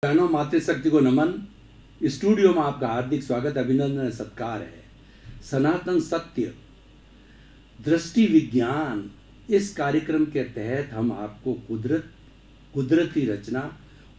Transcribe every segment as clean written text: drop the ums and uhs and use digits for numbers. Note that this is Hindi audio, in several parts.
बहनों, मातृशक्ति को नमन। स्टूडियो में आपका हार्दिक स्वागत, अभिनंदन, सत्कार है। सनातन सत्य दृष्टि विज्ञान, इस कार्यक्रम के तहत हम आपको कुदरती रचना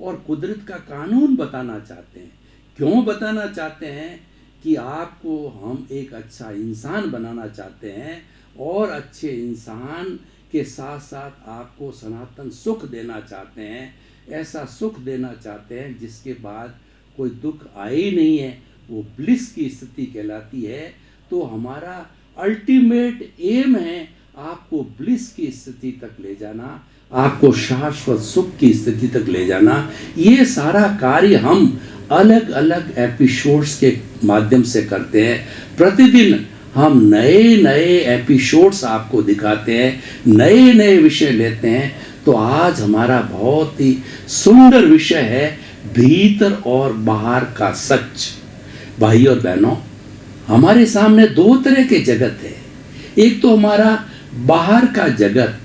और कुदरत का कानून बताना चाहते हैं। क्यों बताना चाहते हैं? कि आपको हम एक अच्छा इंसान बनाना चाहते हैं और अच्छे इंसान के साथ साथ आपको सनातन सुख देना चाहते हैं। ऐसा सुख देना चाहते हैं जिसके बाद कोई दुख आए ही नहीं है, वो ब्लिस की स्थिति कहलाती है। तो हमारा अल्टीमेट एम है आपको ब्लिस की स्थिति तक ले जाना, आपको शाश्वत सुख की स्थिति तक ले जाना। ये सारा कार्य हम अलग अलग एपिसोड्स के माध्यम से करते हैं। प्रतिदिन हम नए नए एपिसोड्स आपको दिखाते हैं, नए नए विषय लेते हैं। तो आज हमारा बहुत ही सुंदर विषय है भीतर और बाहर का सच। भाई और बहनों, हमारे सामने दो तरह के जगत है। एक तो हमारा बाहर का जगत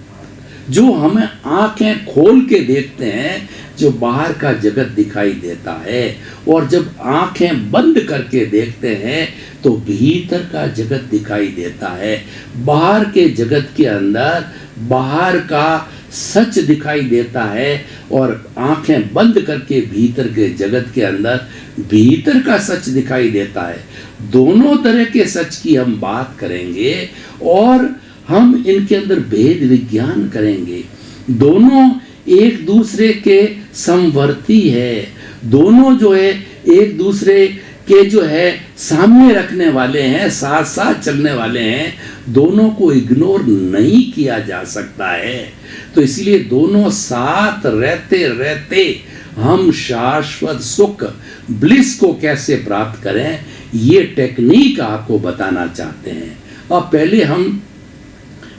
जो हमें आंखें खोल के देखते हैं, जो बाहर का जगत दिखाई देता है, और जब आंखें बंद करके देखते हैं तो भीतर का जगत दिखाई देता है। बाहर के जगत के अंदर बाहर का सच दिखाई देता है और आंखें बंद करके भीतर के जगत के अंदर भीतर का सच दिखाई देता है। दोनों तरह के सच की हम बात करेंगे और हम इनके अंदर भेद विज्ञान करेंगे। दोनों एक दूसरे के समवर्ती है, दोनों जो है एक दूसरे के जो है सामने रखने वाले हैं, साथ साथ चलने वाले हैं। दोनों को इग्नोर नहीं किया जा सकता है। तो इसलिए दोनों साथ रहते रहते हम शाश्वत सुख ब्लिस को कैसे प्राप्त करें, ये टेक्निक आपको बताना चाहते हैं। अब पहले हम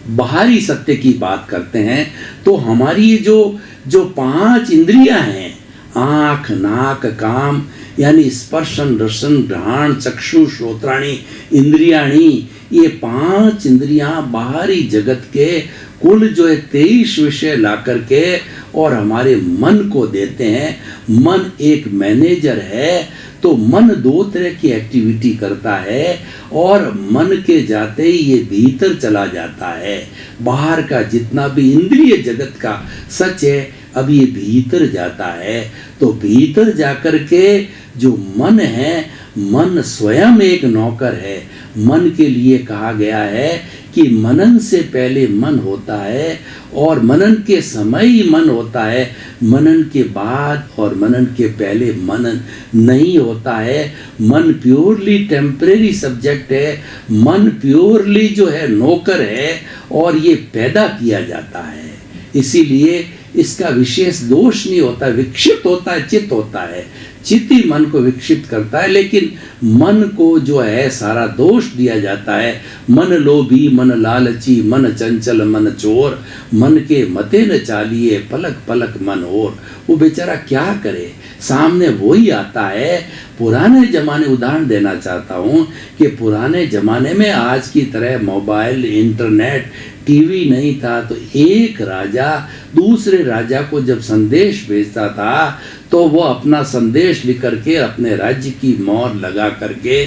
बाहरी सत्य की बात करते हैं। तो हमारी जो 5 इंद्रियां हैं, आँख, नाक, काम, यानी स्पर्शन, रसन, घ्राण, चक्षु, श्रोत्राणी, इंद्रियाणी, ये 5 इंद्रियां बाहरी जगत के कुल जो है 23 विषय ला करके और हमारे मन को देते हैं। मन एक मैनेजर है। तो मन 2 तरह की एक्टिविटी करता है और मन के जाते ही ये भीतर चला जाता है। बाहर का जितना भी इंद्रिय जगत का सच है, अब ये भीतर जाता है। तो भीतर जाकर के जो मन है, मन स्वयं एक नौकर है। मन के लिए कहा गया है कि मनन से पहले मन होता है और मनन के समय ही मन होता है। मनन के बाद और मनन के पहले मनन नहीं होता है। मन प्योरली टेम्परेरी सब्जेक्ट है। मन प्योरली जो है नौकर है और ये पैदा किया जाता है। इसीलिए इसका विशेष दोष नहीं होता, विक्षिप्त होता है, चित्त होता है। चित्त ही मन को विक्षिप्त करता है, लेकिन मन को जो है सारा दोष दिया जाता है। मन लोभी, मन लालची, मन चंचल, मन चोर, मन के मते न चालिए, पलक पलक मन और। वो बेचारा क्या करे, सामने वही आता है। पुराने जमाने, उदाहरण देना चाहता हूँ कि पुराने जमाने में आज की तरह मोबाइल, इंटरनेट, टीवी नहीं था। तो एक राजा दूसरे राजा को जब संदेश भेजता था तो वो अपना संदेश लिख करके अपने राज्य की मोहर लगा करके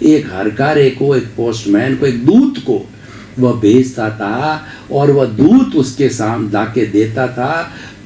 एक हरकारे को, एक पोस्टमैन को, एक दूत को वह भेजता था और वह दूत उसके सामने लाके देता था।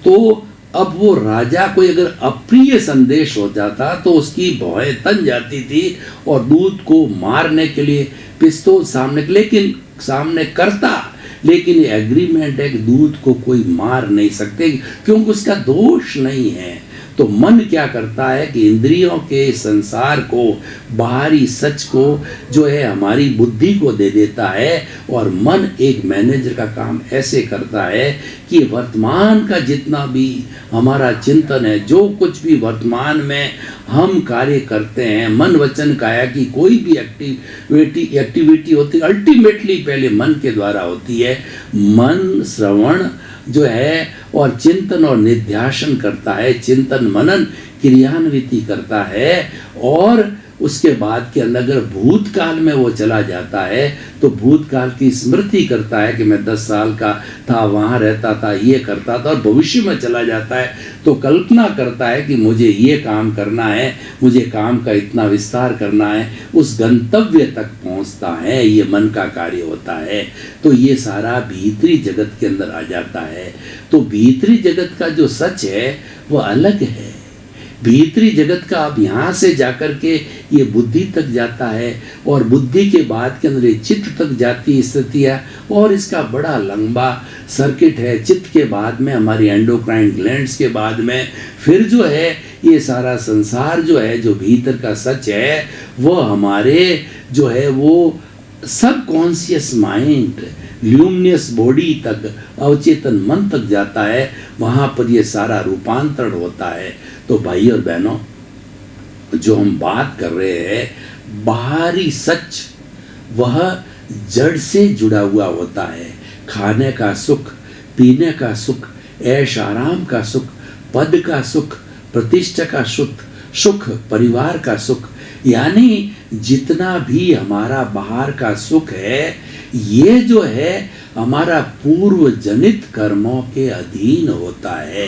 तो अब वो राजा को अगर अप्रिय संदेश हो जाता तो उसकी भौहें तन जाती थी और दूत को मारने के लिए पिस्तौल सामने करता। लेकिन ये एग्रीमेंट है कि दूत को कोई मार नहीं सकते क्योंकि उसका दोष नहीं है। तो मन क्या करता है कि इंद्रियों के संसार को, बाहरी सच को जो है हमारी बुद्धि को दे देता है और मन एक मैनेजर का काम ऐसे करता है कि वर्तमान का जितना भी हमारा चिंतन है, जो कुछ भी वर्तमान में हम कार्य करते हैं, मन वचन काया की कोई भी एक्टिविटी होती है, अल्टीमेटली पहले मन के द्वारा होती है। मन श्रवण जो है और चिंतन और निध्यासन करता है, चिंतन मनन क्रियान्विति करता है और उसके बाद के अंदर अगर भूतकाल में वो चला जाता है तो भूतकाल की स्मृति करता है कि मैं 10 साल का था, वहाँ रहता था, ये करता था, और भविष्य में चला जाता है तो कल्पना करता है कि मुझे ये काम करना है, मुझे काम का इतना विस्तार करना है, उस गंतव्य तक पहुँचता है। ये मन का कार्य होता है। तो ये सारा भीतरी जगत के अंदर आ जाता है। तो भीतरी जगत का जो सच है वो अलग है। भीतरी जगत का अब यहाँ से जाकर के ये बुद्धि तक जाता है, और बुद्धि के बाद के अंदर ये चित्त तक जाती स्थितियाँ, और इसका बड़ा लंबा सर्किट है। चित्त के बाद में हमारी एंडोक्राइन ग्लैंड्स के बाद में फिर जो है ये सारा संसार जो है, जो भीतर का सच है, वो हमारे जो है वो सब कॉन्शियस माइंड, ल्यूमिनियस बॉडी तक, अवचेतन मन तक जाता है। वहाँ पर ये सारा रूपांतरण होता है। तो भाई और बहनों, जो हम बात कर रहे हैं बाहरी सच, वह जड़ से जुड़ा हुआ होता है। खाने का सुख, पीने का सुख, ऐश आराम का सुख, पद का सुख, प्रतिष्ठा का सुख, परिवार का सुख, यानी जितना भी हमारा बाहर का सुख है, ये जो है हमारा पूर्व जनित कर्मों के अधीन होता है।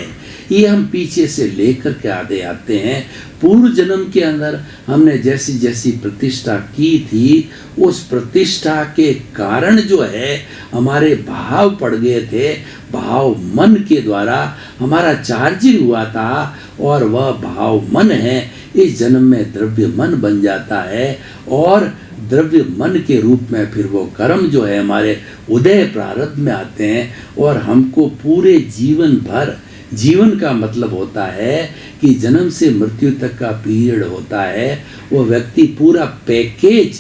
ये हम पीछे से लेकर के आते हैं। पूर्व जन्म के अंदर हमने जैसी जैसी प्रतिष्ठा की थी, उस प्रतिष्ठा के कारण जो है हमारे भाव पड़ गए थे। भाव मन के द्वारा हमारा चार्जिंग हुआ था, और वह भाव मन है इस जन्म में द्रव्य मन बन जाता है, और द्रव्य मन के रूप में फिर वो कर्म जो है हमारे उदय प्रारब्ध में आते हैं, और हमको पूरे जीवन भर, जीवन का मतलब होता है कि जन्म से मृत्यु तक का पीरियड होता है, वो व्यक्ति पूरा पैकेज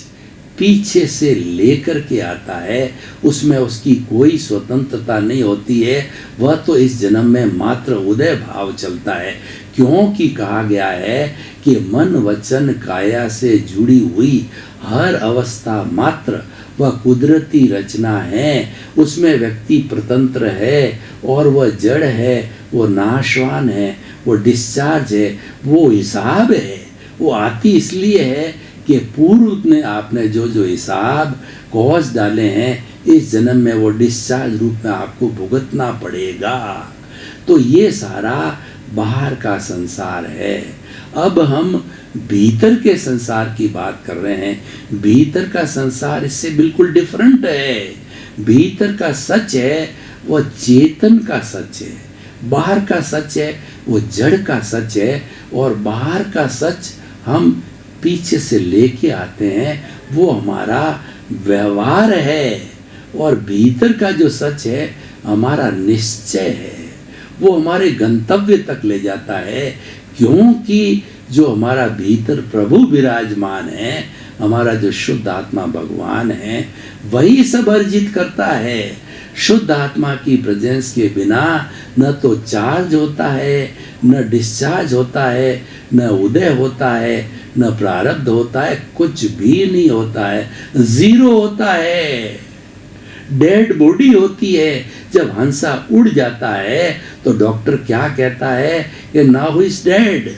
पीछे से लेकर के आता है। उसमें उसकी कोई स्वतंत्रता नहीं होती है। वह तो इस जन्म में मात्र उदय भाव चलता है, क्योंकि कहा गया है कि मन वचन काया से जुड़ी हुई हर अवस्था मात्र वह कुदरती रचना है। उसमें व्यक्ति प्रतंत्र है, और वह जड़ है, वो नाशवान है, वो डिस्चार्ज है, वो हिसाब है। वो आती इसलिए है कि पूर्व में आपने जो जो हिसाब कॉज डाले हैं, इस जन्म में वो डिस्चार्ज रूप में आपको भुगतना पड़ेगा। तो ये सारा बाहर का संसार है। अब हम भीतर के संसार की बात कर रहे हैं। भीतर का संसार इससे बिल्कुल डिफरेंट है। भीतर का सच है वो चेतन का सच है, बाहर का सच है वो जड़ का सच है, और बाहर का सच हम पीछे से लेके आते हैं, वो हमारा व्यवहार है। और भीतर का जो सच है हमारा निश्चय है, वो हमारे गंतव्य तक ले जाता है। क्योंकि जो हमारा भीतर प्रभु विराजमान है, हमारा जो शुद्ध आत्मा भगवान है, वही सब अर्जित करता है। शुद्ध आत्मा की प्रेजेंस के बिना न तो चार्ज होता है, न डिस्चार्ज होता है, न उदय होता है, न प्रारब्ध होता है, कुछ भी नहीं होता है, जीरो होता है। डेड बॉडी होती है। जब हंसा उड़ जाता है तो डॉक्टर क्या कहता है कि नाउ इज डेड।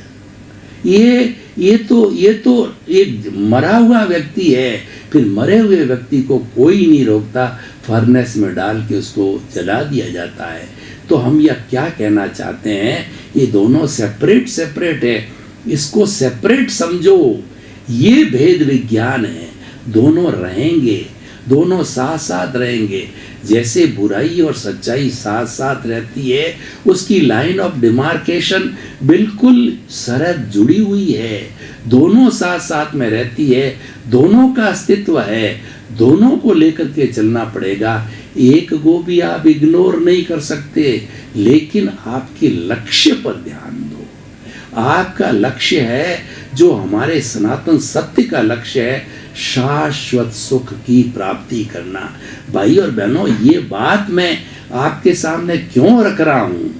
ये तो एक मरा हुआ व्यक्ति है। फिर मरे हुए व्यक्ति को कोई नहीं रोकता, फर्नेस में डाल के उसको जला दिया जाता है। तो हम यह क्या कहना चाहते हैं, ये दोनों सेपरेट है, इसको सेपरेट समझो। ये भेद विज्ञान है। दोनों रहेंगे, दोनों साथ साथ रहेंगे। जैसे बुराई और सच्चाई साथ साथ रहती है, उसकी लाइन ऑफ डिमार्केशन बिल्कुल सरहद जुड़ी हुई है। दोनों साथ साथ में रहती है, दोनों का अस्तित्व है, दोनों को लेकर के चलना पड़ेगा। एक को भी आप इग्नोर नहीं कर सकते, लेकिन आपके लक्ष्य पर ध्यान दो। आपका लक्ष्य है जो हमारे सनातन सत्य का लक्ष्य है, शाश्वत सुख की प्राप्ति करना। भाई और बहनों, ये बात मैं आपके सामने क्यों रख रहा हूँ?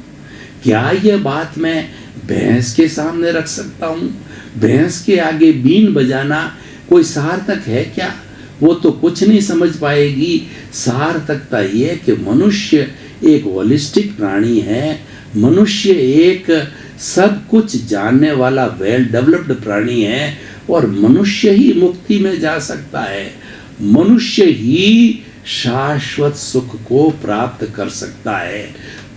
क्या ये बात मैं भैंस के सामने रख सकता हूँ? भैंस के आगे बीन बजाना कोई सार्थक है क्या? वो तो कुछ नहीं समझ पाएगी। सार्थकता ये कि मनुष्य एक होलिस्टिक प्राणी है, मनुष्य एक सब कुछ जानने वाला वेल डेवलप्ड प्राणी है। और मनुष्य ही मुक्ति में जा सकता है, मनुष्य ही शाश्वत सुख को प्राप्त कर सकता है।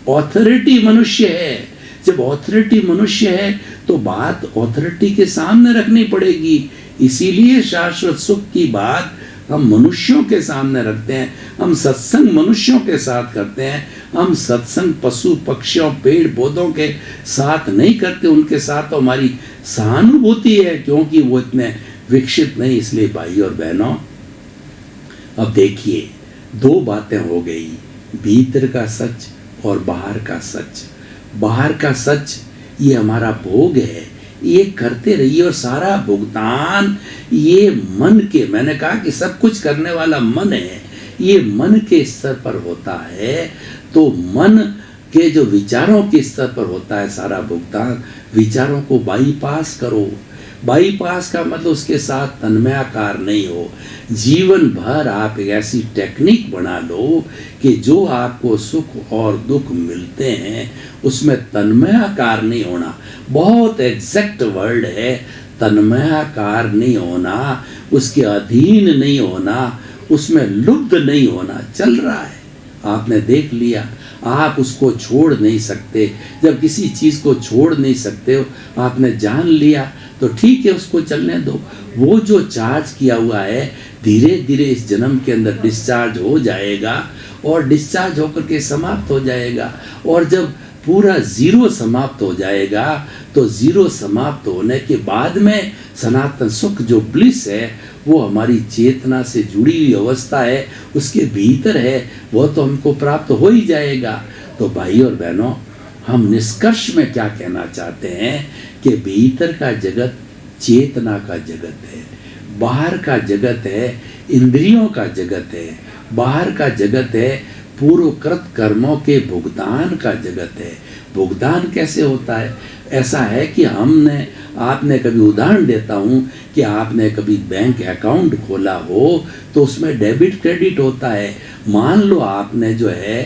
ऑथोरिटी मनुष्य है। जब ऑथोरिटी मनुष्य है तो बात ऑथोरिटी के सामने रखनी पड़ेगी। इसीलिए शाश्वत सुख की बात हम मनुष्यों के सामने रखते हैं। हम सत्संग मनुष्यों के साथ करते हैं। हम सत्संग पशु पक्षियों पेड़ पौधों के साथ नहीं करते। उनके साथ तो हमारी सहानुभूति है, क्योंकि वो इतने विकसित नहीं। इसलिए भाई और बहनों, अब देखिए, दो बातें हो गई, भीतर का सच और बाहर का सच। बाहर का सच ये हमारा भोग है, ये करते रहिए, और सारा भुगतान ये मन के, मैंने कहा कि सब कुछ करने वाला मन है, ये मन के स्तर पर होता है। तो मन के जो विचारों के स्तर पर होता है सारा भुगतान। विचारों को बाईपास करो। बाईपास का मतलब उसके साथ तन्मयाकार नहीं हो। जीवन भर आप एक ऐसी टेक्निक बना लो कि जो आपको सुख और दुख मिलते हैं उसमें तन्मयाकार नहीं होना। बहुत एग्जैक्ट वर्ड है, तन्मयाकार नहीं होना, उसके अधीन नहीं होना, उसमें लुब्ध नहीं होना। चल रहा है, आपने देख लिया, आप उसको छोड़ नहीं सकते। जब किसी चीज़ को छोड़ नहीं सकते हो, आपने जान लिया तो ठीक है, उसको चलने दो। वो जो चार्ज किया हुआ है धीरे धीरे इस जन्म के अंदर डिस्चार्ज हो जाएगा, और डिस्चार्ज होकर के समाप्त हो जाएगा। और जब पूरा जीरो समाप्त हो जाएगा तो जीरो समाप्त होने के बाद में सनातन सुख जो ब्लिस है वो हमारी चेतना से जुड़ी हुई अवस्था है, उसके भीतर है, वो तो हमको प्राप्त हो ही जाएगा। तो भाई और बहनों, हम निष्कर्ष में क्या कहना चाहते हैं कि भीतर का जगत चेतना का जगत है, बाहर का जगत है इंद्रियों का जगत है, बाहर का जगत है पूर्वकृत कर्मों के भुगतान का जगत है। भुगतान कैसे होता है? ऐसा है कि आपने कभी उदाहरण देता हूँ कि आपने कभी बैंक अकाउंट खोला हो तो उसमें डेबिट क्रेडिट होता है। मान लो आपने जो है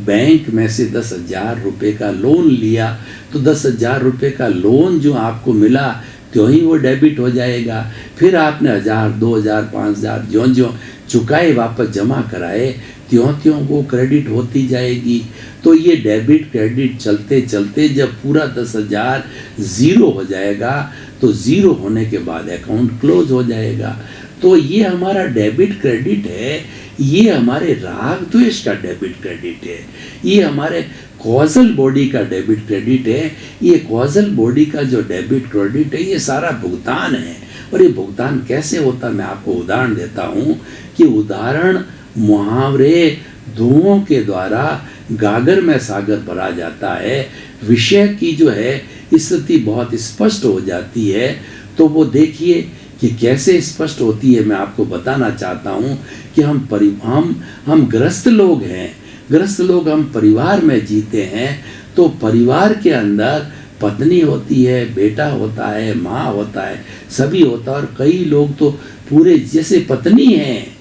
बैंक में से 10,000 रुपये का लोन लिया, तो 10,000 रुपये का लोन जो आपको मिला त्यों ही वो डेबिट हो जाएगा। फिर आपने 1,000, 2,000, 5,000 ज्यों ज्यों चुकाए, वापस जमा कराए, त्यों त्यों वो क्रेडिट होती जाएगी। तो ये डेबिट क्रेडिट चलते चलते जब पूरा 10,000 ज़ीरो हो जाएगा तो ज़ीरो होने के बाद अकाउंट क्लोज हो जाएगा। तो ये हमारा डेबिट क्रेडिट है, ये हमारे राग द्वेष का डेबिट क्रेडिट है, ये हमारे कॉजल बॉडी का डेबिट क्रेडिट है। ये कॉजल बॉडी का जो डेबिट क्रेडिट है ये सारा भुगतान है। और ये भुगतान कैसे होता है, मैं आपको उदाहरण देता हूँ कि उदाहरण मुहावरे धुओं के द्वारा गागर में सागर भरा जाता है। विषय की जो है स्थिति बहुत स्पष्ट हो जाती है। तो वो देखिए कि कैसे स्पष्ट होती है। मैं आपको बताना चाहता हूँ कि हम गृहस्थ लोग हैं, गृहस्थ लोग हम परिवार में जीते हैं। तो परिवार के अंदर पत्नी होती है, बेटा होता है, माँ होता है, सभी होता है। और कई लोग तो पूरे जैसे पत्नी हैं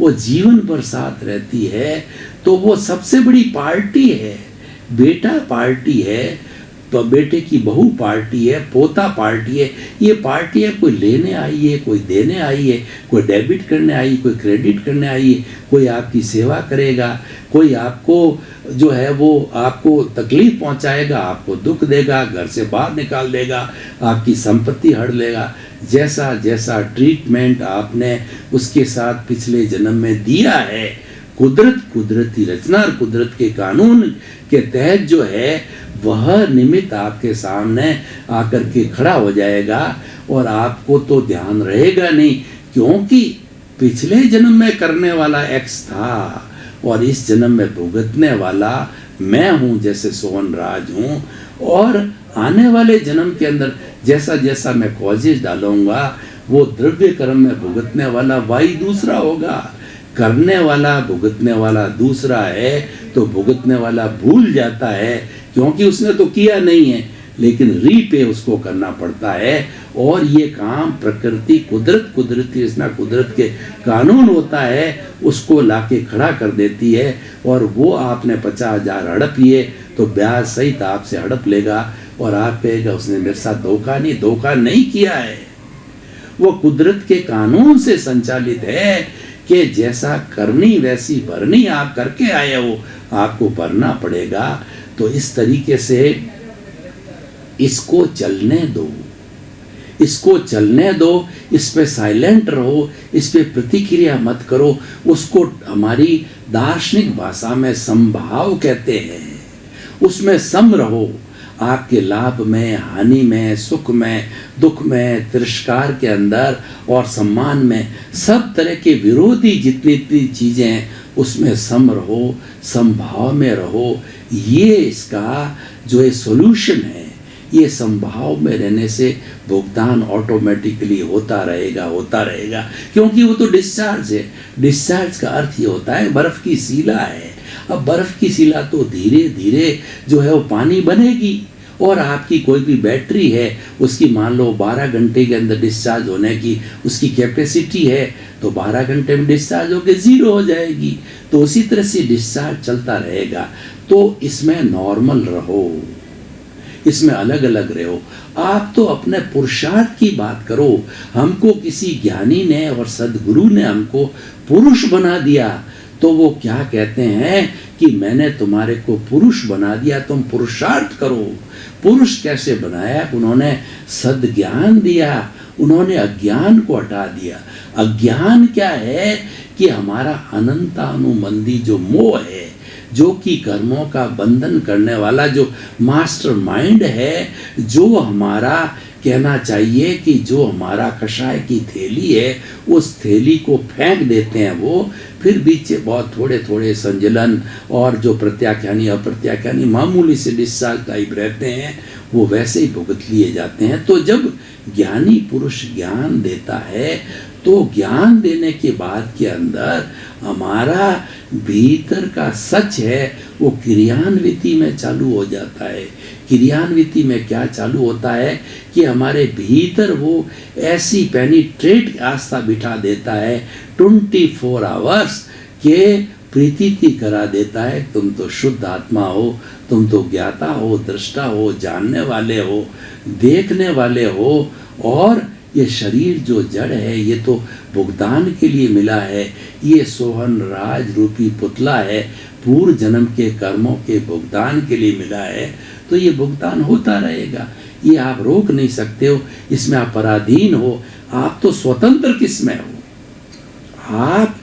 वो जीवन भर साथ रहती है, तो वो सबसे बड़ी पार्टी है। बेटा पार्टी है, तो बेटे की बहू पार्टी है, पोता पार्टी है। ये पार्टी है, कोई लेने आई है, कोई देने आई है, कोई डेबिट करने आई है, कोई क्रेडिट करने आई है, कोई आपकी सेवा करेगा, कोई आपको जो है वो आपको तकलीफ पहुंचाएगा, आपको दुख देगा, घर से बाहर निकाल देगा, आपकी संपत्ति हड़ लेगा। जैसा जैसा ट्रीटमेंट आपने उसके साथ पिछले जन्म में दिया है, कुदरती रचना और कुदरत के कानून के तहत जो है वह निमित्त आपके सामने आकर के खड़ा हो जाएगा। और आपको तो ध्यान रहेगा नहीं, क्योंकि पिछले जन्म में करने वाला एक्स था और इस जन्म में भुगतने वाला मैं हूँ, जैसे सोहन राज हूँ। और आने वाले जन्म के अंदर जैसा जैसा मैं कॉजेज डालूंगा वो द्रव्य कर्म में भुगतने वाला वाई दूसरा होगा। करने वाला भुगतने वाला दूसरा है, तो भुगतने वाला भूल जाता है क्योंकि उसने तो किया नहीं है, लेकिन रीपे उसको करना पड़ता है। और ये काम प्रकृति कुदरती रचना कुदरत के कानून होता है, उसको लाके खड़ा कर देती है। और वो आपने 50,000 हड़प लिए तो ब्याज सहित आपसे हड़प लेगा और आप कहेगा उसने मेरे साथ धोखा नहीं किया है। वो कुदरत के कानून से संचालित है कि जैसा करनी वैसी भरनी आप करके आए हो, आपको भरना पड़ेगा। तो इस तरीके से इसको चलने दो, इसको चलने दो, इस पे साइलेंट रहो, इस पे प्रतिक्रिया मत करो। उसको हमारी दार्शनिक भाषा में समभाव कहते हैं। उसमें सम रहो, आपके लाभ में, हानि में, सुख में, दुख में, तिरस्कार के अंदर और सम्मान में, सब तरह के विरोधी जितनी चीज़ें हैं उसमें सम रहो, समभाव में रहो। ये इसका जो है सॉल्यूशन है। ये समभाव में रहने से भुगतान ऑटोमेटिकली होता रहेगा, क्योंकि वो तो डिस्चार्ज है। डिस्चार्ज का अर्थ ये होता है बर्फ़ की शिला है। अब बर्फ़ की शिला तो धीरे धीरे जो है वो पानी बनेगी, और आपकी कोई भी बैटरी है उसकी मान लो 12 घंटे के अंदर डिस्चार्ज होने की उसकी कैपेसिटी है, तो 12 घंटे में डिस्चार्ज होकर 0 हो जाएगी। तो उसी तरह से डिस्चार्ज चलता रहेगा। तो इसमें नॉर्मल रहो, इसमें अलग अलग रहो। आप तो अपने पुरुषार्थ की बात करो। हमको किसी ज्ञानी ने और सदगुरु ने हमको पुरुष बना दिया, तो वो क्या कहते हैं कि मैंने तुम्हारे को पुरुष बना दिया, तुम पुरुषार्थ करो। पुरुष कैसे बनाया? उन्होंने सद्ज्ञान दिया, उन्होंने अज्ञान को हटा दिया। अज्ञान क्या है कि हमारा अनंतानुबंधी जो मोह है, जो कि कर्मों का बंधन करने वाला जो मास्टर माइंड है, जो हमारा कहना चाहिए कि जो हमारा कषाय की थैली है, उस थैली को फेंक देते हैं वो, फिर बीच बहुत थोड़े थोड़े संजलन और जो प्रत्याख्यानी अप्रत्याख्यानी मामूली से डिस्चार्ज टाइप रहते हैं, वो वैसे ही भुगत लिए जाते हैं। तो जब ज्ञानी पुरुष ज्ञान देता है, तो ज्ञान देने के बाद के अंदर हमारा भीतर का सच है वो क्रियान्विति में चालू हो जाता है। क्रियान्विति में क्या चालू होता है कि हमारे भीतर वो ऐसी पेनिट्रेट आस्था बिठा देता है 24 आवर्स के प्रीति करा देता है। तुम तो शुद्ध आत्मा हो, तुम तो ज्ञाता हो, दृष्टा हो, जानने वाले हो, देखने वाले हो, और ये शरीर जो जड़ है ये तो भुगतान के लिए मिला है। ये सोहन राज रूपी पुतला है, पूर्व जन्म के कर्मों के भुगतान के लिए मिला है। तो ये भुगतान होता रहेगा, ये आप रोक नहीं सकते हो, इसमें आप पराधीन हो। आप तो स्वतंत्र किसमें हो? आप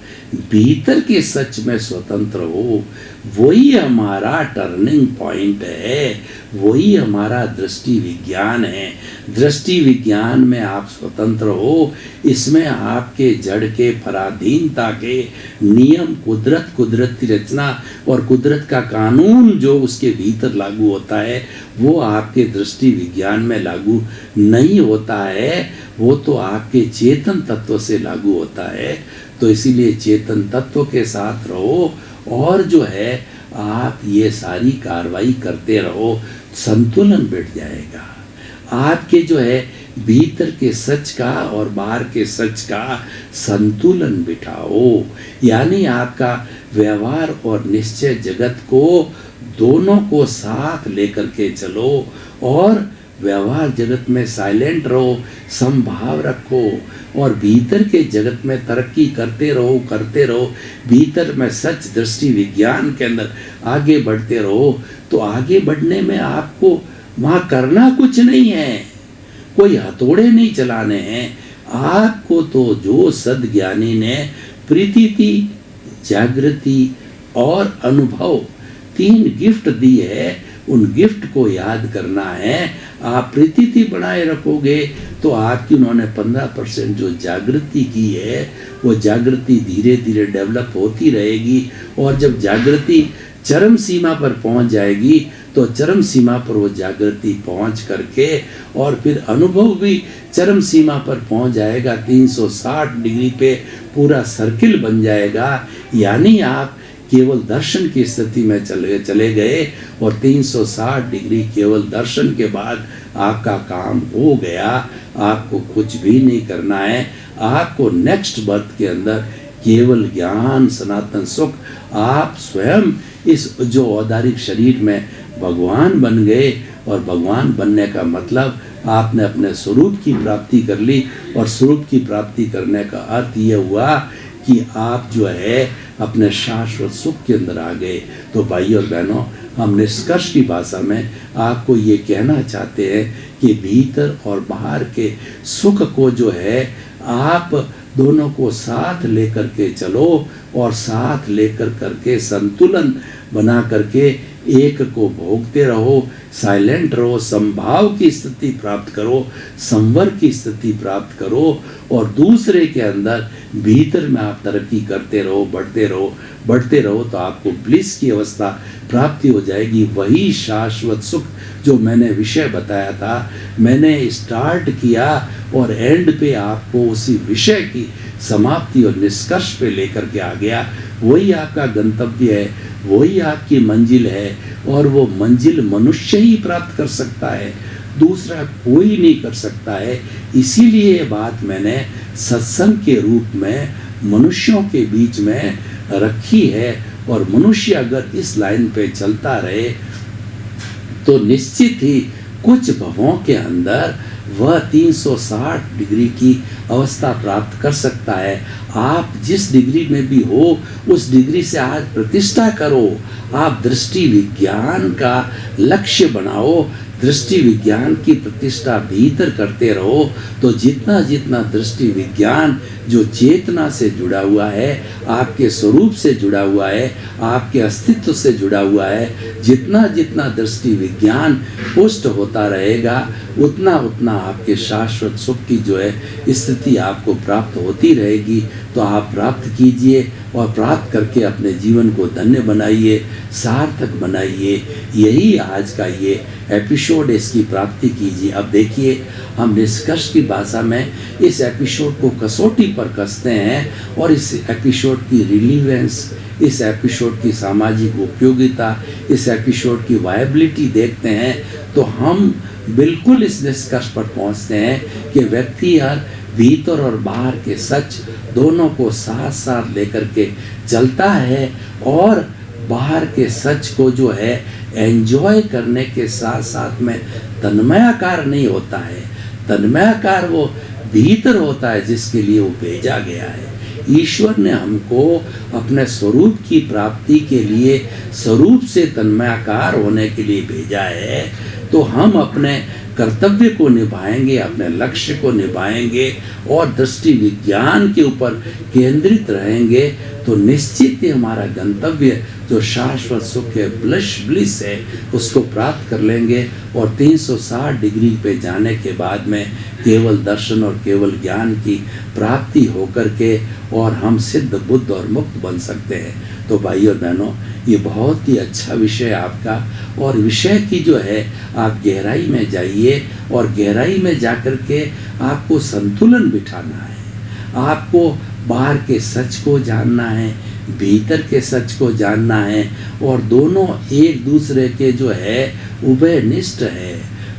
भीतर के सच में स्वतंत्र हो। वही हमारा टर्निंग पॉइंट है, वही हमारा दृष्टि विज्ञान है। दृष्टि विज्ञान में आप स्वतंत्र हो। इसमें आपके जड़ के पराधीनता के नियम, कुदरत की रचना और कुदरत का कानून जो उसके भीतर लागू होता है, वो आपके दृष्टि विज्ञान में लागू नहीं होता है। वो तो आपके चेतन तत्व से लागू होता है। तो इसीलिए चेतन तत्व के साथ रहो, और जो है आप ये सारी कार्रवाई करते रहो, संतुलन बैठ जाएगा। आपके जो है भीतर के सच का और बाहर के सच का संतुलन बिठाओ। यानी आपका व्यवहार और निश्चय जगत को दोनों को साथ लेकर के चलो, और व्यवहार जगत में साइलेंट रहो, समभाव रखो, और भीतर के जगत में तरक्की करते रहो। भीतर में सच दृष्टि विज्ञान के अंदर आगे बढ़ते रहो। तो आगे बढ़ने में आपको वहाँ करना कुछ नहीं है, कोई हथौड़े नहीं चलाने हैं। आपको तो जो सद्ज्ञानी ने प्रीति, जागृति और अनुभव 3 गिफ्ट दी है, उन गिफ्ट को याद करना है। आप प्रीति बनाए रखोगे तो आपकी उन्होंने 15% जो जागृति की है, वो जागृति धीरे धीरे डेवलप होती रहेगी। और जब जागृति चरम सीमा पर पहुंच जाएगी, तो चरम सीमा पर वो जागृति पहुंच करके और फिर अनुभव भी चरम सीमा पर पहुंच जाएगा। 360 डिग्री पे पूरा सर्किल बन जाएगा। यानी आप केवल दर्शन की स्थिति में चले गए, और 360 डिग्री केवल दर्शन के बाद आपका काम हो गया। आपको कुछ भी नहीं करना है। आपको नेक्स्ट बर्थ के अंदर केवल ज्ञान, सनातन सुख, आप स्वयं इस जो औदारिक शरीर में भगवान बन गए। और भगवान बनने का मतलब आपने अपने स्वरूप की प्राप्ति कर ली। और स्वरूप की प्राप्ति करने का अर्थ ये हुआ कि आप जो है अपने शाश्वत सुख के अंदर आ गए। तो भाई और बहनों, हम निष्कर्ष की भाषा में आपको ये कहना चाहते हैं कि भीतर और बाहर के सुख को जो है आप दोनों को साथ लेकर के चलो और साथ लेकर करके संतुलन बना करके एक को भोगते रहो, साइलेंट रहो, समभाव की स्थिति प्राप्त करो, संवर की स्थिति प्राप्त करो और दूसरे के अंदर भीतर में आप तरक्की करते रहो, बढ़ते रहो तो आपको ब्लिस की अवस्था प्राप्ति हो जाएगी। वही शाश्वत सुख जो मैंने विषय बताया था, मैंने स्टार्ट किया और एंड पे आपको उसी विषय की समाप्ति और निष्कर्ष पे लेकर के आ गया। वही आपका गंतव्य है, वही आपकी मंजिल है और वो मंजिल मनुष्य ही प्राप्त कर सकता है, दूसरा कोई नहीं कर सकता है। इसीलिए ये बात मैंने सत्संग के रूप में मनुष्यों के बीच में रखी है। और मनुष्य अगर इस लाइन पे चलता रहे तो निश्चित ही कुछ भवों के अंदर वह 360 डिग्री की अवस्था प्राप्त कर सकता है। आप जिस डिग्री में भी हो उस डिग्री से आज प्रतिष्ठा करो, आप दृष्टि विज्ञान का लक्ष्य बनाओ, दृष्टि विज्ञान की प्रतिष्ठा भीतर करते रहो तो जितना जितना दृष्टि विज्ञान जो चेतना से जुड़ा हुआ है, आपके स्वरूप से जुड़ा हुआ है, आपके अस्तित्व से जुड़ा हुआ है, जितना जितना दृष्टि विज्ञान पुष्ट होता रहेगा उतना उतना आपके शाश्वत सुख की जो है स्थिति आपको प्राप्त होती रहेगी। तो आप प्राप्त कीजिए और प्राप्त करके अपने जीवन को धन्य बनाइए, सार्थक बनाइए। यही आज का ये एपिसोड, इसकी प्राप्ति कीजिए। अब देखिए, हम निष्कर्ष की भाषा में इस एपिसोड को कसौटी पर कसते हैं और इस एपिसोड की रिलीवेंस, इस एपिसोड की सामाजिक उपयोगिता, इस एपिसोड की वायबिलिटी देखते हैं तो हम बिल्कुल इस निष्कर्ष पर पहुंचते हैं कि व्यक्ति यार भीतर और बाहर के सच दोनों को साथ साथ लेकर के चलता है और बाहर के सच को जो है एंजॉय करने के साथ साथ में तन्मयाकार नहीं होता है। तन्मयाकार वो भीतर होता है जिसके लिए वो भेजा गया है। ईश्वर ने हमको अपने स्वरूप की प्राप्ति के लिए, स्वरूप से तन्मयाकार होने के लिए भेजा है। तो हम अपने कर्तव्य को निभाएंगे, अपने लक्ष्य को निभाएंगे और दृष्टि विज्ञान के ऊपर केंद्रित रहेंगे तो निश्चित ही हमारा गंतव्य जो शाश्वत सुख है, ब्लिस है, उसको प्राप्त कर लेंगे। और 360 डिग्री पे जाने के बाद में केवल दर्शन और केवल ज्ञान की प्राप्ति होकर के और हम सिद्ध, बुद्ध और मुक्त बन सकते हैं। तो भाइयों और बहनों, ये बहुत ही अच्छा विषय आपका, और विषय की जो है आप गहराई में जाइए और गहराई में जाकर के आपको संतुलन बिठाना है, आपको बाहर के सच को जानना है, भीतर के सच को जानना है और दोनों एक दूसरे के जो है उभयनिष्ठ है,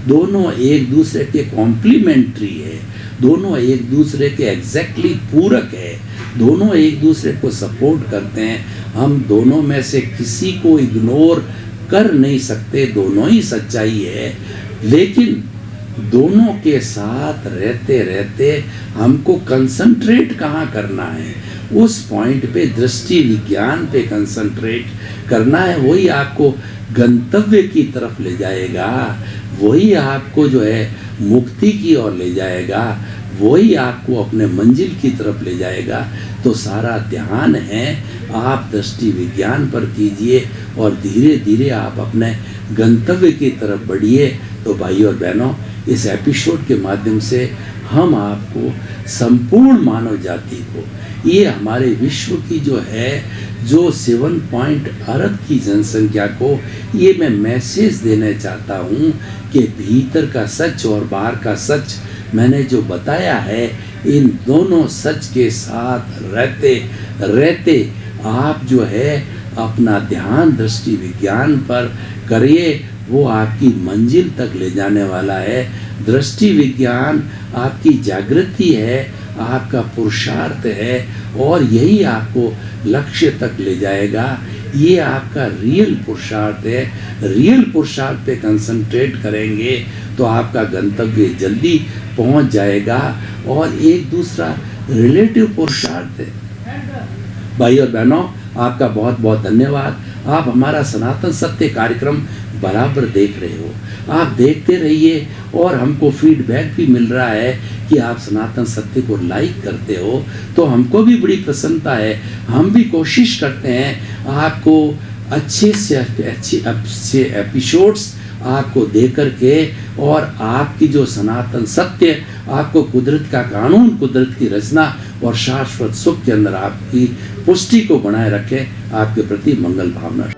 दोनों एक दूसरे के कॉम्प्लीमेंट्री है, दोनों एक दूसरे के एग्जैक्टली पूरक है, दोनों एक दूसरे को सपोर्ट करते हैं। हम दोनों में से किसी को इग्नोर कर नहीं सकते, दोनों ही सच्चाई है। लेकिन दोनों के साथ रहते रहते हमको कंसंट्रेट कहाँ करना है, उस पॉइंट पे दृष्टि विज्ञान पे कंसंट्रेट करना है। वही आपको गंतव्य की तरफ ले जाएगा, वही आपको जो है मुक्ति की ओर ले जाएगा, वही आपको अपने मंजिल की तरफ ले जाएगा। तो सारा ध्यान है आप दृष्टि विज्ञान पर कीजिए और धीरे धीरे आप अपने गंतव्य की तरफ बढ़िए। तो भाइयों और बहनों, इस एपिसोड के माध्यम से हम आपको संपूर्ण मानव जाति को, ये हमारे विश्व की जो है जो 7 अरब की जनसंख्या को ये मैं मैसेज देना चाहता हूँ कि भीतर का सच और बाहर का सच मैंने जो बताया है, इन दोनों सच के साथ रहते रहते आप जो है अपना ध्यान दृष्टि विज्ञान पर करिए, वो आपकी मंजिल तक ले जाने वाला है। दृष्टि विज्ञान आपकी जागृति है, आपका पुरुषार्थ है और यही आपको लक्ष्य तक ले जाएगा। ये आपका रियल पुरुषार्थ है। रियल पुरुषार्थ पे कंसंट्रेट करेंगे तो आपका गंतव्य जल्दी पहुंच जाएगा। और एक दूसरा रिलेटिव पुरुषार्थ है। भाई और बहनों, आपका बहुत बहुत धन्यवाद। आप हमारा सनातन सत्य कार्यक्रम बराबर देख रहे हो, आप देखते रहिए। और हमको फीडबैक भी मिल रहा है कि आप सनातन सत्य को लाइक करते हो, तो हमको भी बड़ी प्रसन्नता है। हम भी कोशिश करते हैं आपको अच्छे से अच्छे एपिसोड्स आपको दे करके, और आपकी जो सनातन सत्य, आपको कुदरत का कानून, कुदरत की रचना और शाश्वत सुख के अंदर आपकी पुष्टि को बनाए रखें। आपके प्रति मंगल भावना।